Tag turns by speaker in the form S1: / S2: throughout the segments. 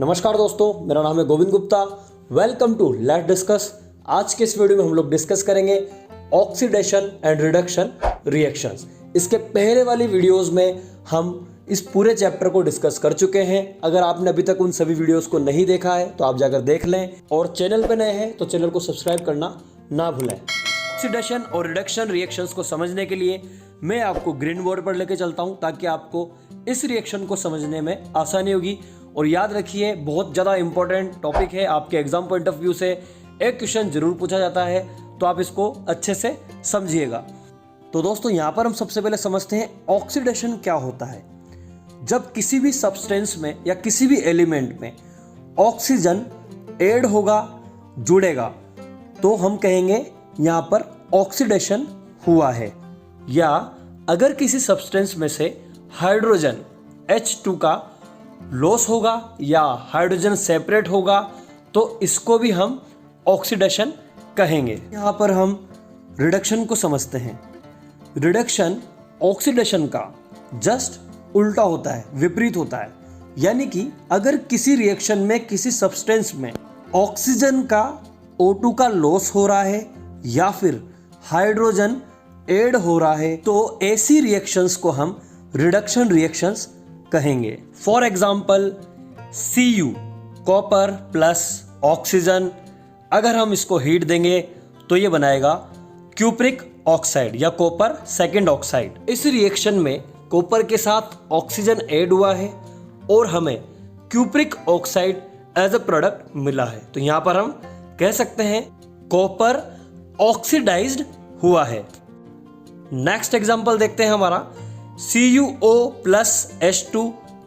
S1: नमस्कार दोस्तों, मेरा नाम है Govind Gupta. Welcome to let's discuss. आज के इस वीडियो में हम लोग डिस्कस करेंगे ऑक्सीडेशन एंड रिडक्शन रिएक्शंस। इसके पहले वाली वीडियोस में हम इस पूरे चैप्टर को डिस्कस कर चुके हैं। अगर आपने अभी तक उन सभी वीडियोस को नहीं देखा है तो आप जाकर देख लें, और चैनल पे नए हैं तो चैनल को सब्सक्राइब करना ना भूलें। ऑक्सीडेशन और रिडक्शन रिएक्शंस को समझने के लिए मैं आपको ग्रीन बोर्ड पर लेके चलता हूं, ताकि आपको इस रिएक्शन को समझने में आसानी होगी। और याद रखिए, बहुत ज़्यादा इंपॉर्टेंट टॉपिक है, आपके एग्जाम पॉइंट ऑफ व्यू से एक क्वेश्चन जरूर पूछा जाता है, तो आप इसको अच्छे से समझिएगा। तो दोस्तों, यहाँ पर हम सबसे पहले समझते हैं ऑक्सीडेशन क्या होता है। जब किसी भी सब्सटेंस में या किसी भी एलिमेंट में ऑक्सीजन ऐड होगा, जुड़ेगा, तो हम कहेंगे यहाँ पर ऑक्सीडेशन हुआ है। या अगर किसी सब्सटेंस में से हाइड्रोजन H2 का लॉस होगा या हाइड्रोजन सेपरेट होगा, तो इसको भी हम ऑक्सीडेशन कहेंगे। यहाँ पर हम रिडक्शन को समझते हैं। रिडक्शन ऑक्सीडेशन का जस्ट उल्टा होता है, विपरीत होता है। यानी कि अगर किसी रिएक्शन में किसी सब्सटेंस में ऑक्सीजन का O2 का लॉस हो रहा है या फिर हाइड्रोजन ऐड हो रहा है, तो ऐसी रिएक्शंस को हम रिडक्शन रिएक्शंस कहेंगे। For example Cu copper plus oxygen, अगर हम इसको हीट देंगे तो ये बनाएगा क्यूप्रिक ऑक्साइड या कॉपर सेकेंड ऑक्साइड। इस रिएक्शन में कॉपर के साथ ऑक्सीजन ऐड हुआ है और हमें cupric oxide as a product मिला है। तो यहां पर हम कह सकते हैं कॉपर ऑक्सीडाइज्ड हुआ है। नेक्स्ट एग्जांपल देखते हैं हमारा CuO प्लस H2।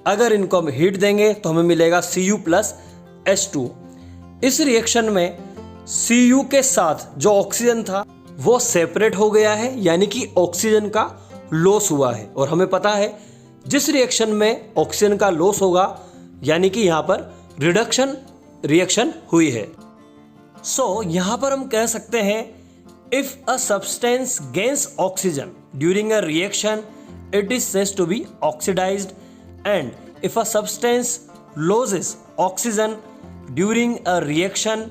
S1: अगर इनको हम हीट देंगे तो हमें मिलेगा Cu प्लस H2। इस रिएक्शन में Cu के साथ जो ऑक्सीजन था वो सेपरेट हो गया है, यानी कि ऑक्सीजन का लॉस हुआ है। और हमें पता है जिस रिएक्शन में ऑक्सीजन का लॉस होगा, यानी कि यहां पर रिडक्शन रिएक्शन हुई है। सो यहां पर हम कह सकते हैं if a substance gains oxygen during a reaction, it is said to be oxidized, and if a substance loses oxygen during a reaction,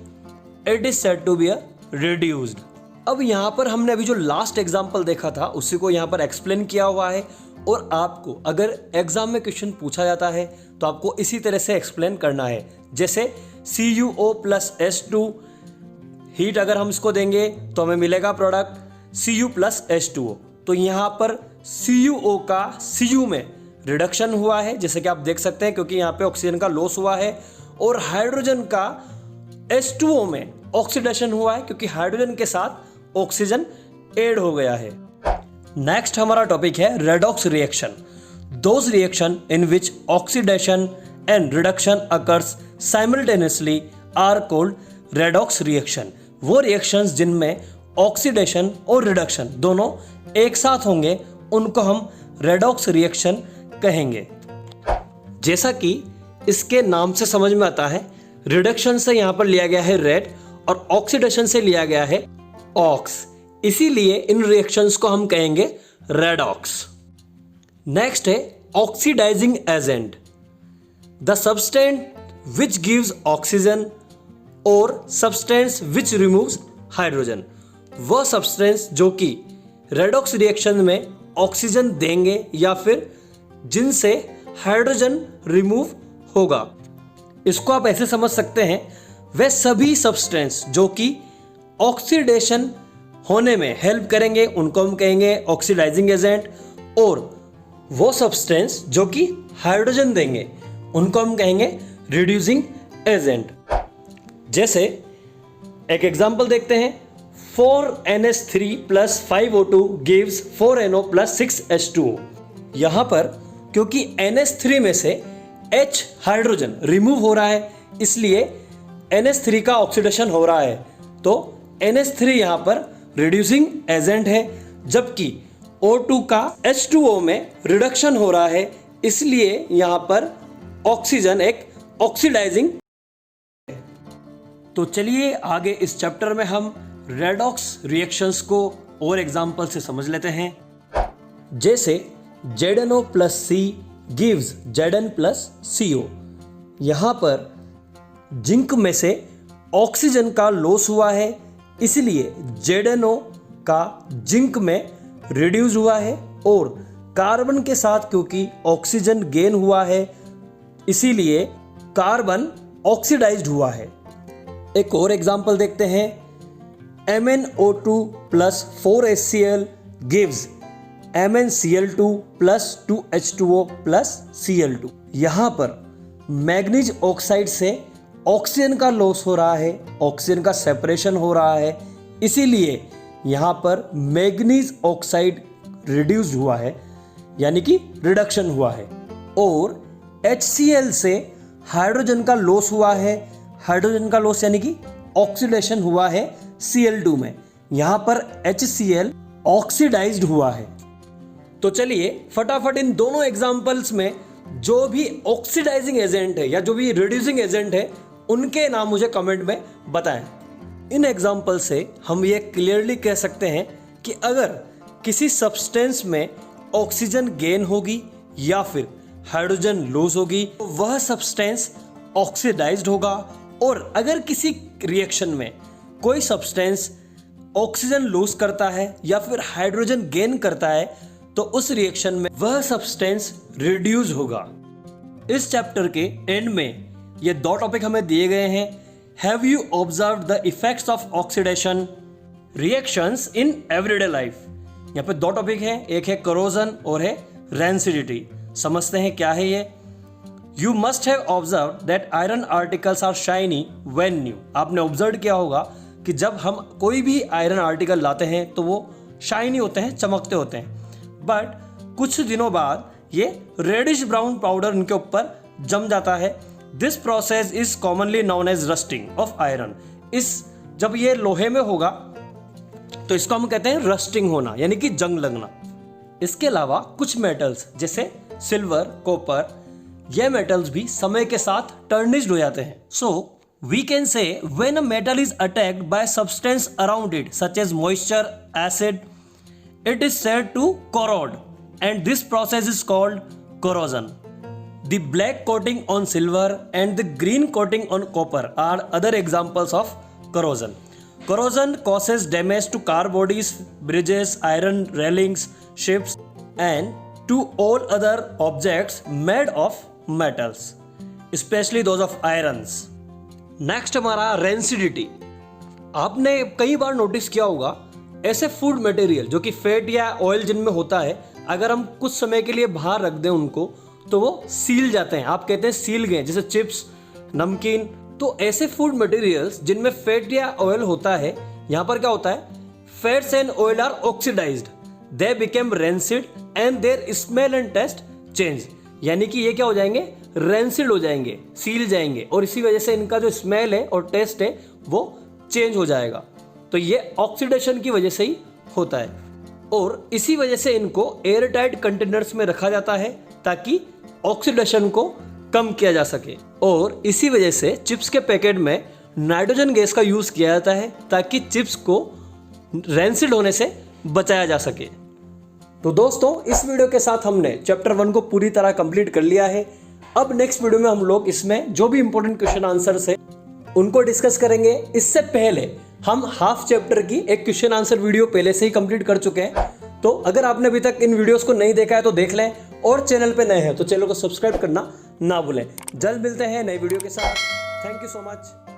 S1: it is said to be a reduced। अब यहाँ पर हमने अभी जो लास्ट एग्जाम्पल देखा था उसी को यहाँ पर एक्सप्लेन किया हुआ है, और आपको अगर एग्जाम में क्वेश्चन पूछा जाता है तो आपको इसी तरह से एक्सप्लेन करना है। जैसे CuO प्लस H2 हीट अगर हम इसको देंगे तो हमें मिलेगा प्रोडक्ट Cu प्लस H2O। तो यहाँ पर CuO का Cu में रिडक्शन हुआ है, जैसे कि आप देख सकते हैं, क्योंकि यहाँ पे ऑक्सीजन का लॉस हुआ है। और हाइड्रोजन का H2O में ऑक्सीडेशन हुआ है, क्योंकि हाइड्रोजन के साथ ऑक्सीजन ऐड हो गया है। नेक्स्ट हमारा टॉपिक है redox reaction. Those reaction in which oxidation and reduction occurs simultaneously are called redox reaction. वो रिएक्शंस जिनमें ऑक्सीडेशन और रिडक्शन दोनों एक साथ होंगे, उनको हम रेडॉक्स रिएक्शन कहेंगे। जैसा कि इसके नाम से समझ में आता है, रिडक्शन से यहां पर लिया गया है रेड और ऑक्सीडेशन से लिया गया है ऑक्स, इसीलिए इन रिएक्शंस को हम कहेंगे रेडॉक्स। नेक्स्ट है oxidising agent. The substance which gives oxygen और सब्सटेंस विच रिमूव्स हाइड्रोजन। वह सब्सटेंस जो कि रेडॉक्स रिएक्शन में ऑक्सीजन देंगे या फिर जिनसे हाइड्रोजन रिमूव होगा। इसको आप ऐसे समझ सकते हैं, वे सभी सब्सटेंस जो कि ऑक्सीडेशन होने में हेल्प करेंगे उनको हम कहेंगे ऑक्सीडाइजिंग एजेंट, और वो सब्सटेंस जो कि हाइड्रोजन देंगे उनको हम कहेंगे रिड्यूसिंग एजेंट। जैसे एक एग्जांपल देखते हैं, 4NH3 plus 5O2 gives 4NO plus 6H2O। यहां पर क्योंकि NH3 में से H हाइड्रोजन रिमूव हो रहा है, इसलिए NH3 का ऑक्सीडेशन हो रहा है, तो NH3 यहां पर रिड्यूसिंग एजेंट है। जबकि O2 का H2O में रिडक्शन हो रहा है, इसलिए यहां पर ऑक्सीजन एक ऑक्सीडाइजिंग। तो चलिए आगे इस चैप्टर में हम रेडॉक्स रिएक्शंस को और एग्जांपल से समझ लेते हैं। जैसे ZnO plus C gives Zn plus CO। यहाँ पर जिंक में से ऑक्सीजन का लॉस हुआ है, इसलिए ZnO का जिंक में रिड्यूस हुआ है, और कार्बन के साथ क्योंकि ऑक्सीजन गेन हुआ है इसीलिए कार्बन ऑक्सीडाइज्ड हुआ है। एक और एग्जांपल देखते हैं, MnO2 plus 4HCl gives MnCl2 plus 2H2O plus Cl2। यहाँ पर मैग्नीज ऑक्साइड से ऑक्सीजन का लॉस हो रहा है, ऑक्सीजन का सेपरेशन हो रहा है, इसीलिए यहाँ पर मैग्नीज ऑक्साइड रिड्यूस हुआ है, यानी कि रिडक्शन हुआ है। और HCl से हाइड्रोजन का लॉस हुआ है, हाइड्रोजन का लॉस यानी कि ऑक्सीडेशन हुआ है Cl2 में, यहाँ पर HCl ऑक्सीडाइज्ड हुआ है। तो चलिए फटाफट इन दोनों एग्जाम्पल्स में जो भी ऑक्सीडाइजिंग एजेंट है या जो भी रिड्यूसिंग एजेंट है उनके नाम मुझे कमेंट में बताएं। इन एग्जाम्पल से हम ये क्लियरली कह सकते हैं कि अगर किसी सब्सटेंस में ऑक्सीजन गेन होगी या फिर हाइड्रोजन लूज होगी तो वह सब्सटेंस ऑक्सीडाइज्ड होगा, और अगर किसी रिएक्शन में कोई सब्सटेंस ऑक्सीजन लूज करता है या फिर हाइड्रोजन गेन करता है तो उस रिएक्शन में वह सब्सटेंस रिड्यूस होगा। इस चैप्टर के एंड में ये दो टॉपिक हमें दिए गए हैं। Have you observe the effects of oxidation reactions in everyday life. यहाँ पे दो टॉपिक हैं, एक है करोजन और है रेंसिडिटी। समझते हैं क्या है ये। You must have observe that iron articles are shiny when new. आपने ऑब्जर्व किया होगा कि जब हम कोई भी आयरन आर्टिकल लाते हैं तो वो शाइनी होते हैं, चमकते होते हैं, बट कुछ दिनों बाद ये रेडिश ब्राउन पाउडर उनके ऊपर जम जाता है। This process is commonly known as rusting of iron. जब ये लोहे में होगा तो इसको हम कहते हैं रस्टिंग होना, यानी कि जंग लगना। इसके अलावा कुछ मेटल्स जैसे सिल्वर, कॉपर, ये मेटल्स भी समय के साथ टर्निश्ड हो जाते हैं। So we can say when a metal is attacked by substance around it such as moisture, acid, it is said to corrode, and this process is called corrosion. The black coating on silver and the green coating on copper are other examples of corrosion. Corrosion causes damage to car bodies, bridges, iron railings, ships, and to all other objects made of metals, especially those of irons. Next हमारा rancidity. आपने कई बार notice किया होगा ऐसे food material जो कि fat या oil जिनमें होता है, अगर हम कुछ समय के लिए बाहर रख दें उनको तो वो सील जाते हैं। आप कहते हैं सील गए, जैसे चिप्स, नमकीन। तो ऐसे फूड मटेरियल्स जिनमें फैट या ऑयल होता है, यहाँ पर क्या होता है, fats and oil are oxidised, they became rancid and their smell and taste change. यानी कि ये क्या हो जाएंगे, रेंसिड हो जाएंगे, सील जाएंगे, और इसी वजह से इनका जो स्मेल है और टेस्ट है वो चेंज हो जाएगा। तो ये ऑक्सीडेशन की वजह से ही होता है, और इसी वजह से इनको एयर टाइट कंटेनर्स में रखा जाता है ताकि ऑक्सीडेशन को कम किया जा सके। और इसी वजह से चिप्स के पैकेट में नाइट्रोजन गैस का यूज किया जाता है ताकि चिप्स को रेंसिड होने से बचाया जा सके। तो दोस्तों, इस वीडियो के साथ हमने चैप्टर 1 को पूरी तरह कंप्लीट कर लिया है। अब नेक्स्ट वीडियो में हम लोग इसमें जो भी इंपॉर्टेंट क्वेश्चन आंसर्स है उनको डिस्कस करेंगे। इससे पहले हम हाफ चैप्टर की एक क्वेश्चन आंसर वीडियो पहले से ही कंप्लीट कर चुके हैं, तो अगर आपने अभी तक इन वीडियोस को नहीं देखा है तो देख लें, और चैनल पे नए हैं तो चैनल को सब्सक्राइब करना ना भूलें। जल्द मिलते हैं नई वीडियो के साथ। Thank you so much.